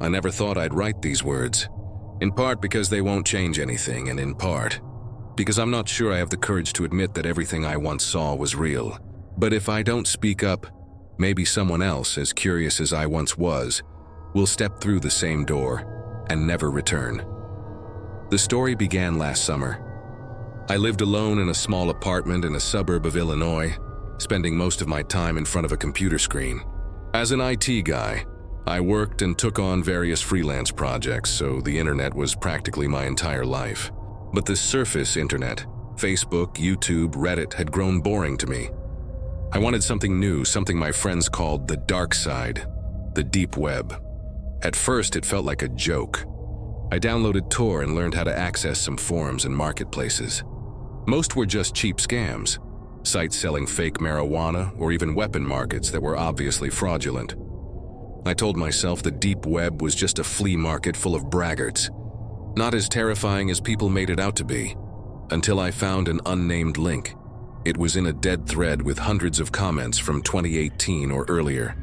I never thought I'd write these words, in part because they won't change anything, and in part because I'm not sure I have the courage to admit that everything I once saw was real. But if I don't speak up, maybe someone else, as curious as I once was, will step through the same door and never return. The story began last summer. I lived alone in a small apartment in a suburb of Illinois, spending most of my time in front of a computer screen. As an IT guy, I worked and took on various freelance projects, so the internet was practically my entire life. But the surface internet, Facebook, YouTube, Reddit, had grown boring to me. I wanted something new, something my friends called the dark side, the deep web. At first, it felt like a joke. I downloaded Tor and learned how to access some forums and marketplaces. Most were just cheap scams, sites selling fake marijuana or even weapon markets that were obviously fraudulent. I told myself the deep web was just a flea market full of braggarts, not as terrifying as people made it out to be, until I found an unnamed link. It was in a dead thread with hundreds of comments from 2018 or earlier.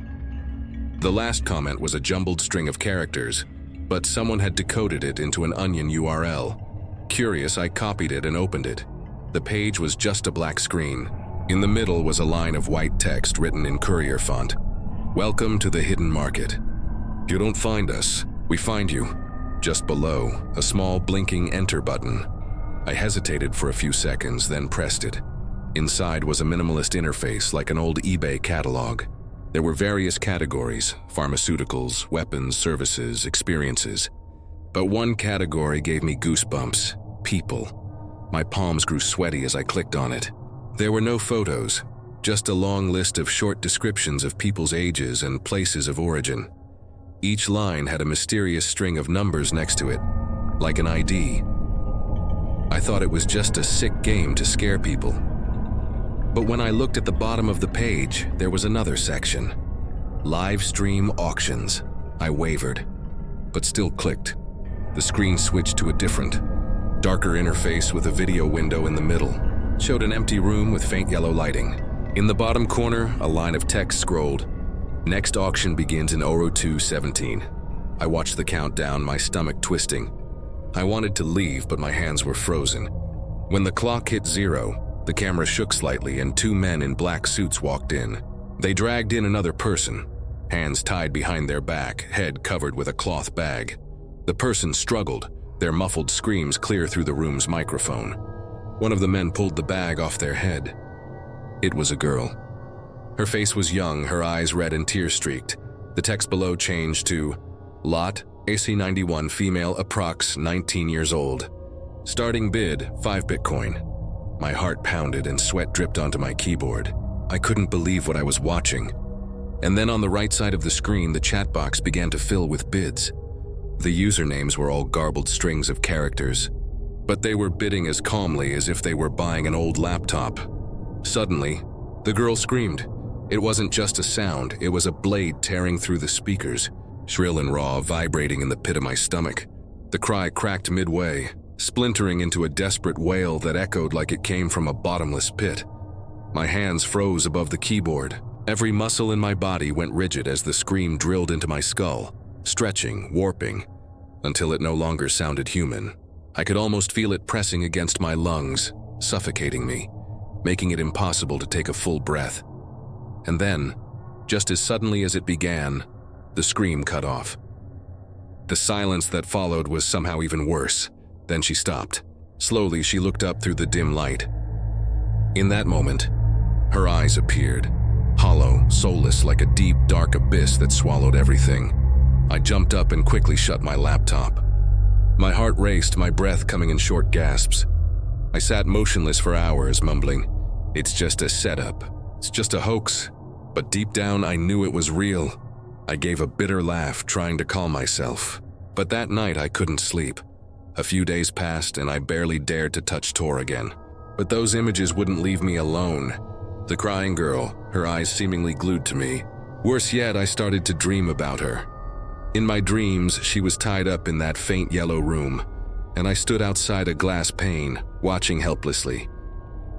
The last comment was a jumbled string of characters, but someone had decoded it into an Onion URL. Curious, I copied it and opened it. The page was just a black screen. In the middle was a line of white text written in courier font. "Welcome to the hidden market. If you don't find us, we find you." Just below, a small blinking enter button. I hesitated for a few seconds, then pressed it. Inside was a minimalist interface like an old eBay catalog. There were various categories: pharmaceuticals, weapons, services, experiences. But one category gave me goosebumps: people. My palms grew sweaty as I clicked on it. There were no photos, just a long list of short descriptions of people's ages and places of origin. Each line had a mysterious string of numbers next to it, like an ID. I thought it was just a sick game to scare people. But when I looked at the bottom of the page, there was another section. Live stream auctions. I wavered, but still clicked. The screen switched to a different, darker interface with a video window in the middle. It showed an empty room with faint yellow lighting. In the bottom corner, a line of text scrolled. Next auction begins in 02:17. I watched the countdown, my stomach twisting. I wanted to leave, but my hands were frozen. When the clock hit 0, the camera shook slightly and two men in black suits walked in. They dragged in another person, hands tied behind their back, head covered with a cloth bag. The person struggled, their muffled screams clear through the room's microphone. One of the men pulled the bag off their head. It was a girl. Her face was young, her eyes red and tear-streaked. The text below changed to, "Lot, AC91, female, approx. 19 years old. Starting bid, 5 Bitcoin. My heart pounded and sweat dripped onto my keyboard. I couldn't believe what I was watching. And then on the right side of the screen, the chat box began to fill with bids. The usernames were all garbled strings of characters, but they were bidding as calmly as if they were buying an old laptop. Suddenly, the girl screamed. It wasn't just a sound, it was a blade tearing through the speakers, shrill and raw, vibrating in the pit of my stomach. The cry cracked midway, splintering into a desperate wail that echoed like it came from a bottomless pit. My hands froze above the keyboard. Every muscle in my body went rigid as the scream drilled into my skull, stretching, warping, until it no longer sounded human. I could almost feel it pressing against my lungs, suffocating me, making it impossible to take a full breath. And then, just as suddenly as it began, the scream cut off. The silence that followed was somehow even worse. Then she stopped. Slowly, she looked up through the dim light. In that moment, her eyes appeared, hollow, soulless, like a deep, dark abyss that swallowed everything. I jumped up and quickly shut my laptop. My heart raced, my breath coming in short gasps. I sat motionless for hours, mumbling, "It's just a setup. It's just a hoax." But deep down, I knew it was real. I gave a bitter laugh, trying to calm myself. But that night, I couldn't sleep. A few days passed, and I barely dared to touch Tor again. But those images wouldn't leave me alone. The crying girl, her eyes seemingly glued to me. Worse yet, I started to dream about her. In my dreams, she was tied up in that faint yellow room, and I stood outside a glass pane, watching helplessly.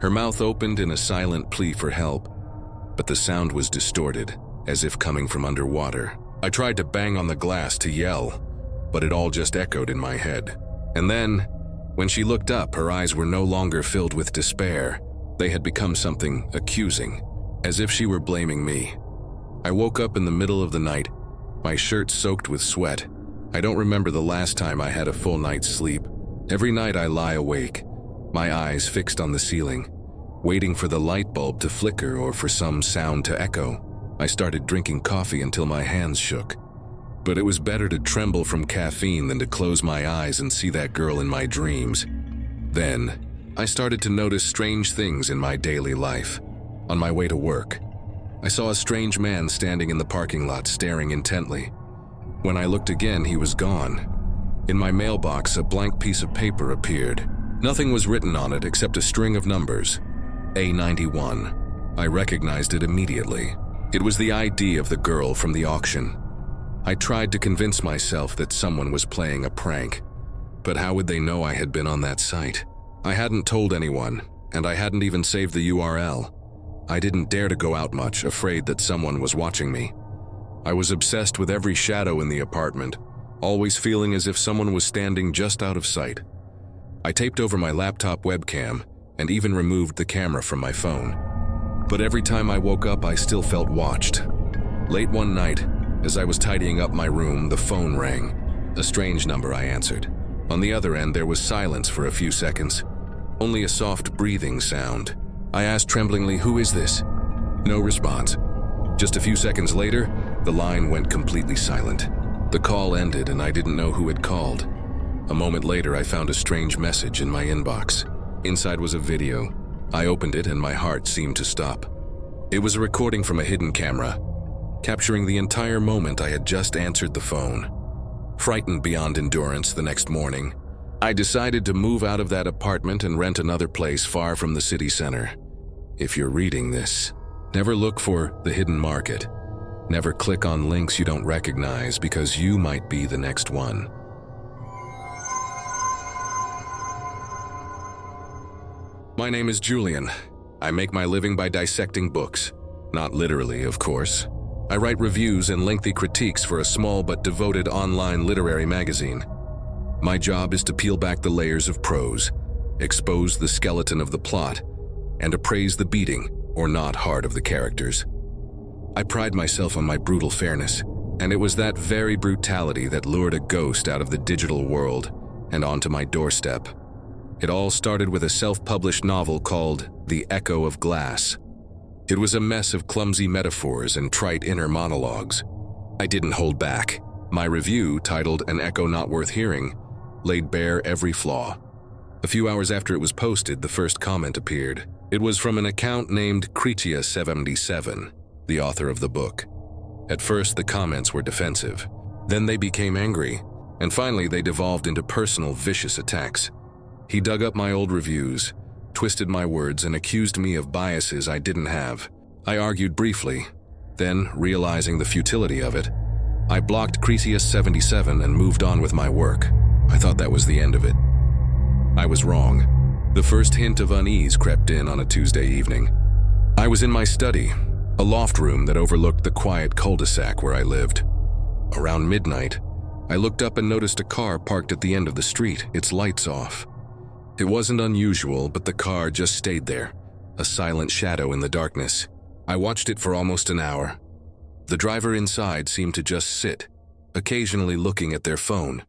Her mouth opened in a silent plea for help, but the sound was distorted, as if coming from underwater. I tried to bang on the glass to yell, but it all just echoed in my head. And then, when she looked up, her eyes were no longer filled with despair. They had become something accusing, as if she were blaming me. I woke up in the middle of the night, my shirt soaked with sweat. I don't remember the last time I had a full night's sleep. Every night I lie awake, my eyes fixed on the ceiling, waiting for the light bulb to flicker or for some sound to echo. I started drinking coffee until my hands shook. But it was better to tremble from caffeine than to close my eyes and see that girl in my dreams. Then, I started to notice strange things in my daily life. On my way to work, I saw a strange man standing in the parking lot staring intently. When I looked again, he was gone. In my mailbox, a blank piece of paper appeared. Nothing was written on it except a string of numbers. A91. I recognized it immediately. It was the ID of the girl from the auction. I tried to convince myself that someone was playing a prank. But how would they know I had been on that site? I hadn't told anyone, and I hadn't even saved the URL. I didn't dare to go out much, afraid that someone was watching me. I was obsessed with every shadow in the apartment, always feeling as if someone was standing just out of sight. I taped over my laptop webcam and even removed the camera from my phone. But every time I woke up, I still felt watched. Late one night, as I was tidying up my room, the phone rang. A strange number, I answered. On the other end, there was silence for a few seconds. Only a soft breathing sound. I asked tremblingly, "Who is this?" No response. Just a few seconds later, the line went completely silent. The call ended and I didn't know who had called. A moment later, I found a strange message in my inbox. Inside was a video. I opened it and my heart seemed to stop. It was a recording from a hidden camera, capturing the entire moment I had just answered the phone. Frightened beyond endurance the next morning, I decided to move out of that apartment and rent another place far from the city center. If you're reading this, never look for the hidden market. Never click on links you don't recognize because you might be the next one. My name is Julian. I make my living by dissecting books. Not literally, of course. I write reviews and lengthy critiques for a small but devoted online literary magazine. My job is to peel back the layers of prose, expose the skeleton of the plot, and appraise the beating or not heart of the characters. I pride myself on my brutal fairness, and it was that very brutality that lured a ghost out of the digital world and onto my doorstep. It all started with a self-published novel called The Echo of Glass. It was a mess of clumsy metaphors and trite inner monologues. I didn't hold back. My review, titled An Echo Not Worth Hearing, laid bare every flaw. A few hours after it was posted, the first comment appeared. It was from an account named critic77, the author of the book. At first, the comments were defensive. Then they became angry, and finally they devolved into personal, vicious attacks. He dug up my old reviews, twisted my words, and accused me of biases I didn't have. I argued briefly. Then, realizing the futility of it, I blocked Cretius77 and moved on with my work. I thought that was the end of it. I was wrong. The first hint of unease crept in on a Tuesday evening. I was in my study, a loft room that overlooked the quiet cul-de-sac where I lived. Around midnight, I looked up and noticed a car parked at the end of the street, its lights off. It wasn't unusual, but the car just stayed there, a silent shadow in the darkness. I watched it for almost an hour. The driver inside seemed to just sit, occasionally looking at their phone,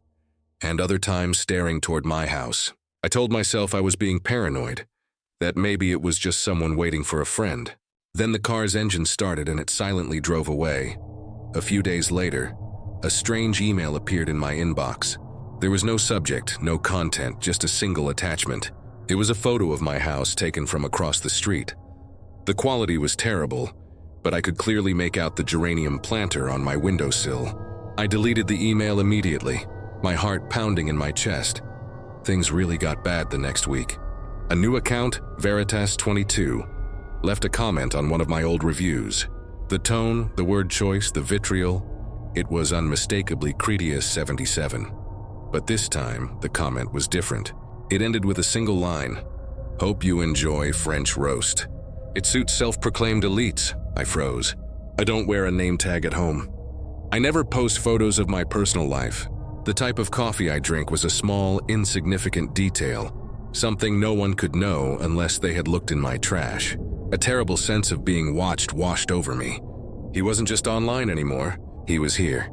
and other times staring toward my house. I told myself I was being paranoid, that maybe it was just someone waiting for a friend. Then the car's engine started and it silently drove away. A few days later, a strange email appeared in my inbox. There was no subject, no content, just a single attachment. It was a photo of my house taken from across the street. The quality was terrible, but I could clearly make out the geranium planter on my windowsill. I deleted the email immediately, my heart pounding in my chest. Things really got bad the next week. A new account, Veritas22, left a comment on one of my old reviews. The tone, the word choice, the vitriol, it was unmistakably Cretius77. But this time, the comment was different. It ended with a single line, "Hope you enjoy French roast." It suits self-proclaimed elites. I froze. I don't wear a name tag at home. I never post photos of my personal life. The type of coffee I drink was a small, insignificant detail, something no one could know unless they had looked in my trash. A terrible sense of being watched washed over me. He wasn't just online anymore, he was here.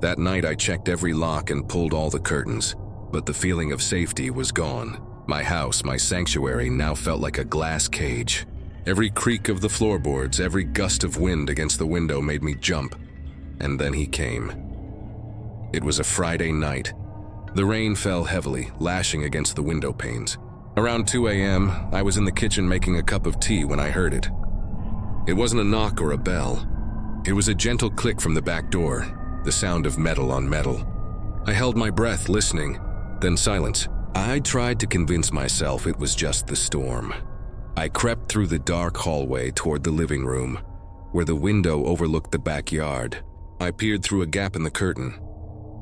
That night I checked every lock and pulled all the curtains, but the feeling of safety was gone. My house, my sanctuary, now felt like a glass cage. Every creak of the floorboards, every gust of wind against the window made me jump. And then he came. It was a Friday night. The rain fell heavily, lashing against the window panes. Around 2 a.m., I was in the kitchen making a cup of tea when I heard it. It wasn't a knock or a bell. It was a gentle click from the back door, the sound of metal on metal. I held my breath, listening, then silence. I tried to convince myself it was just the storm. I crept through the dark hallway toward the living room, where the window overlooked the backyard. I peered through a gap in the curtain.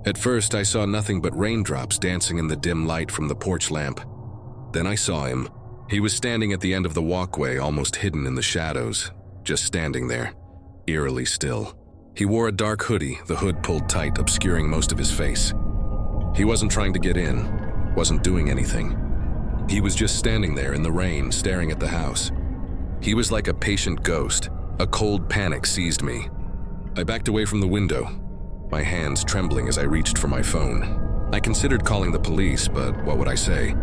At first, I saw nothing but raindrops dancing in the dim light from the porch lamp. Then I saw him. He was standing at the end of the walkway, almost hidden in the shadows, just standing there, eerily still. He wore a dark hoodie, the hood pulled tight, obscuring most of his face. He wasn't trying to get in, wasn't doing anything. He was just standing there in the rain, staring at the house. He was like a patient ghost. A cold panic seized me. I backed away from the window, my hands trembling as I reached for my phone. I considered calling the police, but what would I say?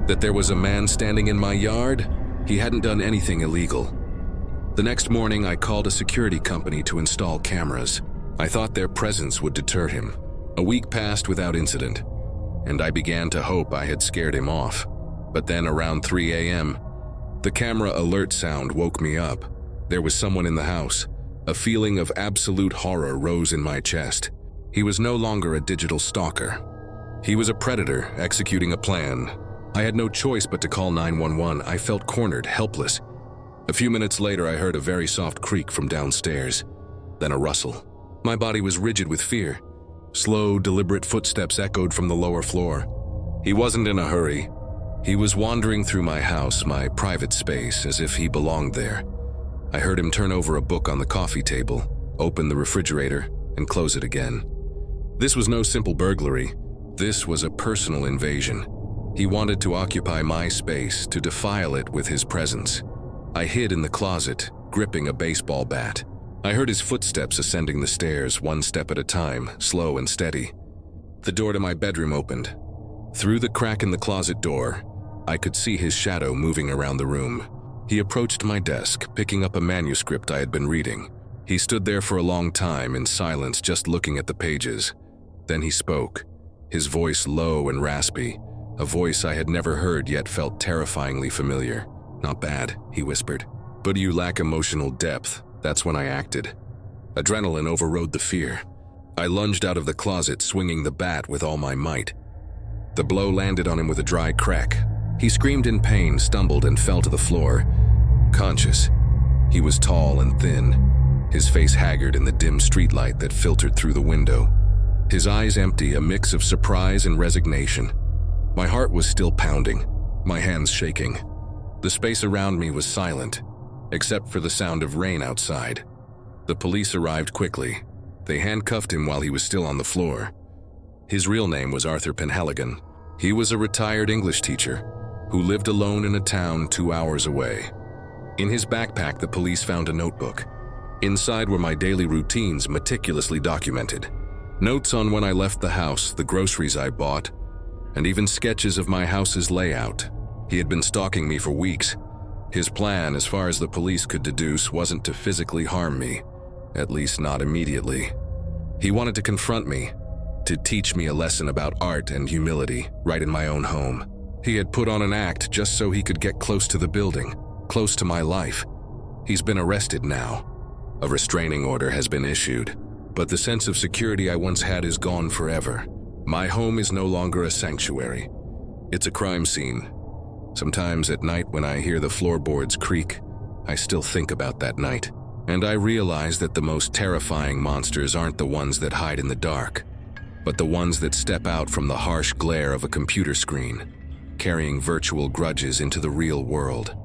That there was a man standing in my yard? He hadn't done anything illegal. The next morning, I called a security company to install cameras. I thought their presence would deter him. A week passed without incident, and I began to hope I had scared him off. But then around 3 a.m., the camera alert sound woke me up. There was someone in the house. A feeling of absolute horror rose in my chest. He was no longer a digital stalker. He was a predator executing a plan. I had no choice but to call 911. I felt cornered, helpless. A few minutes later, I heard a very soft creak from downstairs, then a rustle. My body was rigid with fear. Slow, deliberate footsteps echoed from the lower floor. He wasn't in a hurry. He was wandering through my house, my private space, as if he belonged there. I heard him turn over a book on the coffee table, open the refrigerator, and close it again. This was no simple burglary. This was a personal invasion. He wanted to occupy my space, to defile it with his presence. I hid in the closet, gripping a baseball bat. I heard his footsteps ascending the stairs, one step at a time, slow and steady. The door to my bedroom opened. Through the crack in the closet door, I could see his shadow moving around the room. He approached my desk, picking up a manuscript I had been reading. He stood there for a long time in silence, just looking at the pages. Then he spoke, his voice low and raspy, a voice I had never heard yet felt terrifyingly familiar. "Not bad," he whispered. "But you lack emotional depth." That's when I acted. Adrenaline overrode the fear. I lunged out of the closet, swinging the bat with all my might. The blow landed on him with a dry crack. He screamed in pain, stumbled, and fell to the floor, conscious. He was tall and thin, his face haggard in the dim streetlight that filtered through the window. His eyes empty, a mix of surprise and resignation. My heart was still pounding, my hands shaking. The space around me was silent, except for the sound of rain outside. The police arrived quickly. They handcuffed him while he was still on the floor. His real name was Arthur Penhaligon. He was a retired English teacher who lived alone in a town 2 hours away. In his backpack, the police found a notebook. Inside were my daily routines meticulously documented. Notes on when I left the house, the groceries I bought, and even sketches of my house's layout. He had been stalking me for weeks. His plan, as far as the police could deduce, wasn't to physically harm me, at least not immediately. He wanted to confront me, to teach me a lesson about art and humility right in my own home. He had put on an act just so he could get close to the building, close to my life. He's been arrested now. A restraining order has been issued, but the sense of security I once had is gone forever. My home is no longer a sanctuary. It's a crime scene. Sometimes at night when I hear the floorboards creak, I still think about that night. And I realize that the most terrifying monsters aren't the ones that hide in the dark, but the ones that step out from the harsh glare of a computer screen, carrying virtual grudges into the real world.